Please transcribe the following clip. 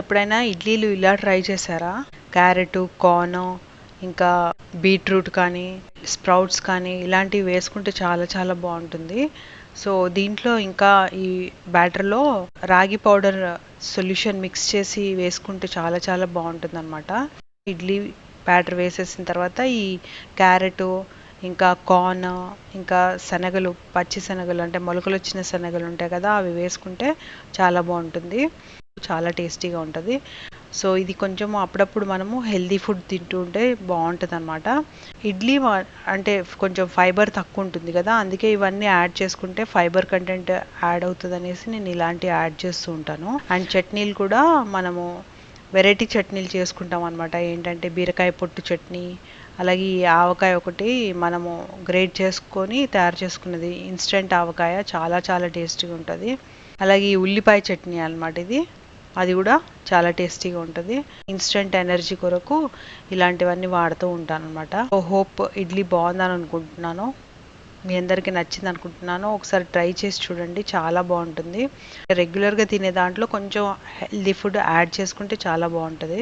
ఎప్పుడైనా ఇడ్లీలు ఇలా ట్రై చేశారా? క్యారెట్, కార్న్, ఇంకా బీట్రూట్ కానీ, స్ప్రౌట్స్ కానీ ఇలాంటివి వేసుకుంటే చాలా చాలా బాగుంటుంది. సో దీంట్లో ఇంకా ఈ బ్యాటర్లో రాగి పౌడర్ సొల్యూషన్ మిక్స్ చేసి వేసుకుంటే చాలా చాలా బాగుంటుంది అనమాట. ఇడ్లీ బ్యాటర్ వేసేసిన తర్వాత ఈ క్యారెట్, ఇంకా కార్న్, ఇంకా శనగలు, పచ్చి శనగలు అంటే మొలకలు వచ్చిన శనగలు ఉంటాయి కదా, అవి వేసుకుంటే చాలా బాగుంటుంది, చాలా టేస్టీగా ఉంటుంది. సో ఇది కొంచెం అప్పుడప్పుడు మనము హెల్దీ ఫుడ్ తింటూ ఉంటే బాగుంటుంది అనమాట. ఇడ్లీ అంటే కొంచెం ఫైబర్ తక్కువ ఉంటుంది కదా, అందుకే ఇవన్నీ యాడ్ చేసుకుంటే ఫైబర్ కంటెంట్ యాడ్ అవుతుంది అనేసి నేను ఇలాంటివి యాడ్ చేస్తూ ఉంటాను. అండ్ చట్నీలు కూడా మనము వెరైటీ చట్నీలు చేసుకుంటాం అనమాట. ఏంటంటే బీరకాయ పొట్టు చట్నీ, అలాగే ఈ ఆవకాయ ఒకటి మనము గ్రేట్ చేసుకొని తయారు చేసుకున్నది ఇన్స్టెంట్ ఆవకాయ, చాలా చాలా టేస్టీగా ఉంటుంది. అలాగే ఈ ఉల్లిపాయ చట్నీ అనమాట ఇది, అది కూడా చాలా టేస్టీగా ఉంటుంది. ఇన్స్టెంట్ ఎనర్జీ కొరకు ఇలాంటివన్నీ వాడుతూ ఉంటాను అనమాట. హోప్ ఇడ్లీ బాగుందని అనుకుంటున్నాను, మీ అందరికీ నచ్చింది అనుకుంటున్నాను. ఒకసారి ట్రై చేసి చూడండి, చాలా బాగుంటుంది. రెగ్యులర్గా తినే దాంట్లో కొంచెం హెల్దీ ఫుడ్ యాడ్ చేసుకుంటే చాలా బాగుంటుంది.